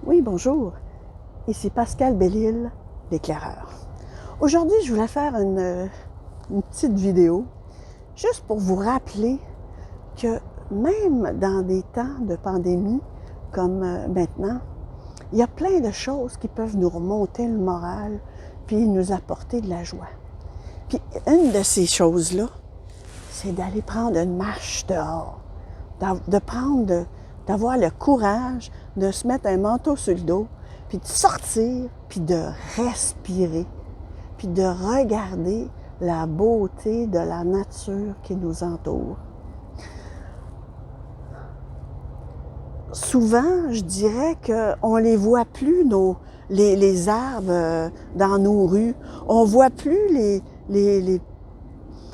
Oui, bonjour. Ici Pascal Belle-Île, l'éclaireur. Aujourd'hui, je voulais faire une petite vidéo juste pour vous rappeler que même dans des temps de pandémie comme maintenant, il y a plein de choses qui peuvent nous remonter le moral puis nous apporter de la joie. Puis une de ces choses-là, c'est d'aller prendre une marche dehors, d'avoir le courage de se mettre un manteau sur le dos, puis de sortir, puis de respirer, puis de regarder la beauté de la nature qui nous entoure. Souvent, je dirais qu'on ne les voit plus, les arbres dans nos rues. On ne voit plus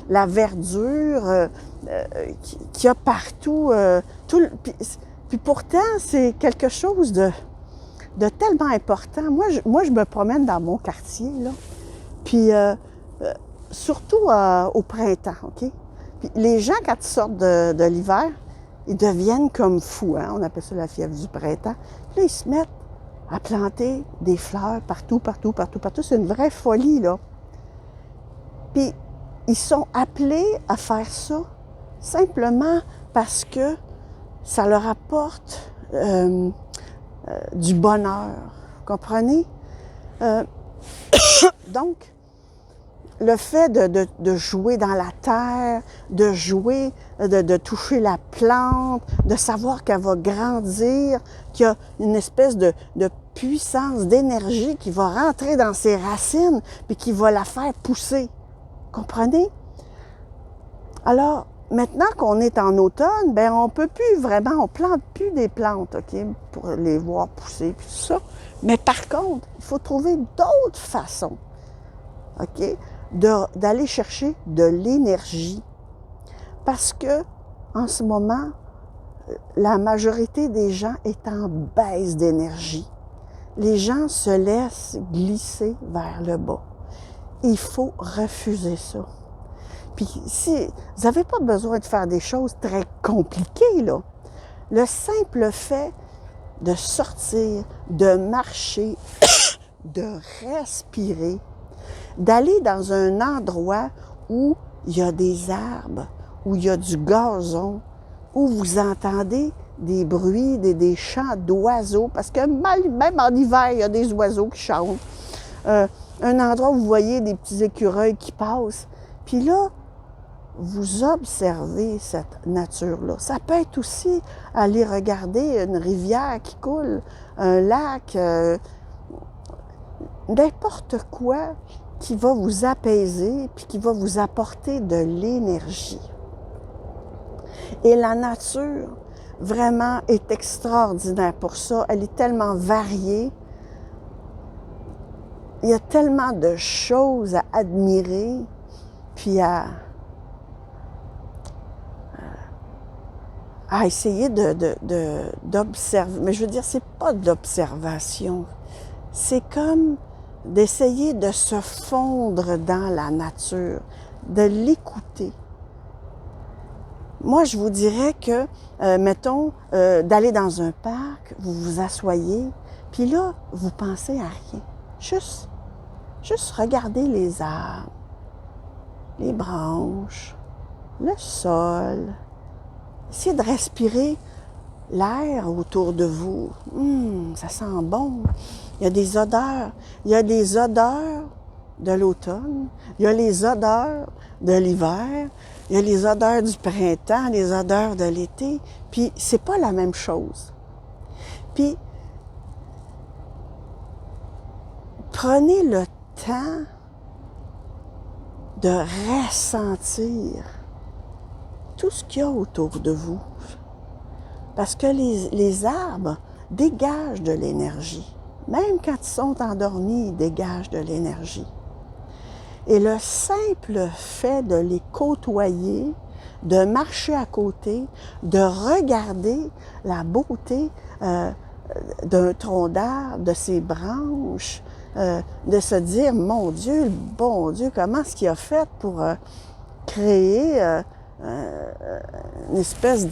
la verdure qu'il y a partout. Puis pourtant, c'est quelque chose de tellement important. Moi, je me promène dans mon quartier, là. Puis surtout au printemps, OK? Puis les gens, quand ils sortent de l'hiver, ils deviennent comme fous, hein? On appelle ça la fièvre du printemps. Puis là, ils se mettent à planter des fleurs partout. C'est une vraie folie, là. Puis ils sont appelés à faire ça simplement parce que ça leur apporte du bonheur. Vous comprenez? Donc, le fait de jouer dans la terre, de jouer, de toucher la plante, de savoir qu'elle va grandir, qu'il y a une espèce de puissance, d'énergie qui va rentrer dans ses racines puis qui va la faire pousser. Comprenez? Alors, maintenant qu'on est en automne, ben on peut plus vraiment, on plante plus des plantes, OK, pour les voir pousser puis tout ça. Mais par contre, il faut trouver d'autres façons, OK, d'aller chercher de l'énergie. Parce que, en ce moment, la majorité des gens est en baisse d'énergie. Les gens se laissent glisser vers le bas. Il faut refuser ça. Puis si vous n'avez pas besoin de faire des choses très compliquées, là. Le simple fait de sortir, de marcher, de respirer, d'aller dans un endroit où il y a des arbres, où il y a du gazon, où vous entendez des bruits, des chants d'oiseaux, parce que même en hiver, il y a des oiseaux qui chantent. Un endroit où vous voyez des petits écureuils qui passent. Puis là, vous observez cette nature-là. Ça peut être aussi aller regarder une rivière qui coule, un lac, n'importe quoi qui va vous apaiser puis qui va vous apporter de l'énergie. Et la nature, vraiment, est extraordinaire pour ça. Elle est tellement variée. Il y a tellement de choses à admirer puis à essayer d'observer. Mais je veux dire, c'est pas de l'observation. C'est comme d'essayer de se fondre dans la nature, de l'écouter. Moi, je vous dirais que, mettons, d'aller dans un parc, vous vous asseyez, puis là, vous pensez à rien. Juste regarder les arbres, les branches, le sol. Essayez de respirer l'air autour de vous. Ça sent bon. Il y a des odeurs. Il y a des odeurs de l'automne. Il y a les odeurs de l'hiver. Il y a les odeurs du printemps, les odeurs de l'été. Puis, c'est pas la même chose. Puis, prenez le temps de ressentir tout ce qu'il y a autour de vous. Parce que les arbres dégagent de l'énergie. Même quand ils sont endormis, ils dégagent de l'énergie. Et le simple fait de les côtoyer, de marcher à côté, de regarder la beauté d'un tronc d'arbre, de ses branches, de se dire, mon Dieu, le bon Dieu, comment est-ce qu'il a fait pour créer une espèce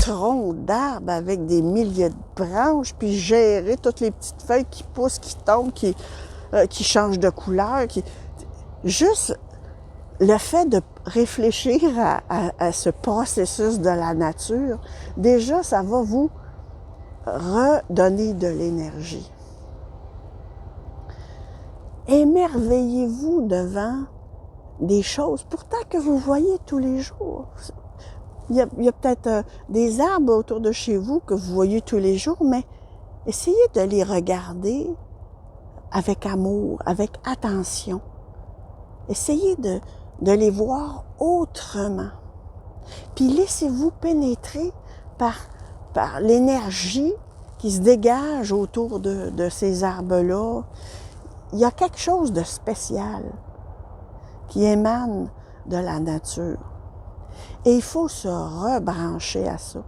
tronc d'arbre avec des milliers de branches, puis gérer toutes les petites feuilles qui poussent, qui tombent, qui changent de couleur. Juste le fait de réfléchir à ce processus de la nature, déjà, ça va vous redonner de l'énergie. Émerveillez-vous devant des choses, pourtant que vous voyez tous les jours. Il y a peut-être des arbres autour de chez vous que vous voyez tous les jours, mais essayez de les regarder avec amour, avec attention. Essayez de les voir autrement. Puis laissez-vous pénétrer par l'énergie qui se dégage autour de ces arbres-là. Il y a quelque chose de spécial qui émane de la nature. Et il faut se rebrancher à ça.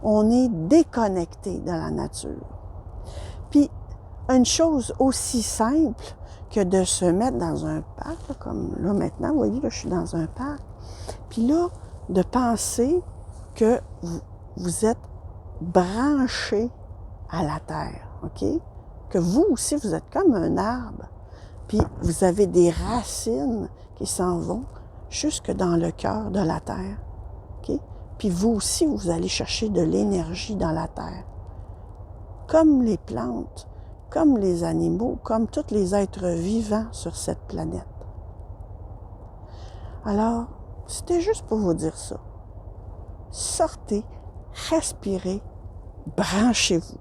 On est déconnecté de la nature. Puis, une chose aussi simple que de se mettre dans un parc, là, comme là maintenant, vous voyez, là, je suis dans un parc. Puis là, de penser que vous êtes branché à la terre, OK? Que vous aussi, vous êtes comme un arbre. Puis vous avez des racines qui s'en vont jusque dans le cœur de la terre. OK? Puis vous aussi, vous allez chercher de l'énergie dans la terre. Comme les plantes, comme les animaux, comme tous les êtres vivants sur cette planète. Alors, c'était juste pour vous dire ça. Sortez, respirez, branchez-vous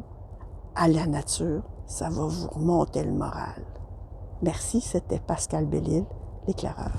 à la nature. Ça va vous remonter le moral. Merci, c'était Pascal Belle-Île, l'éclaireur.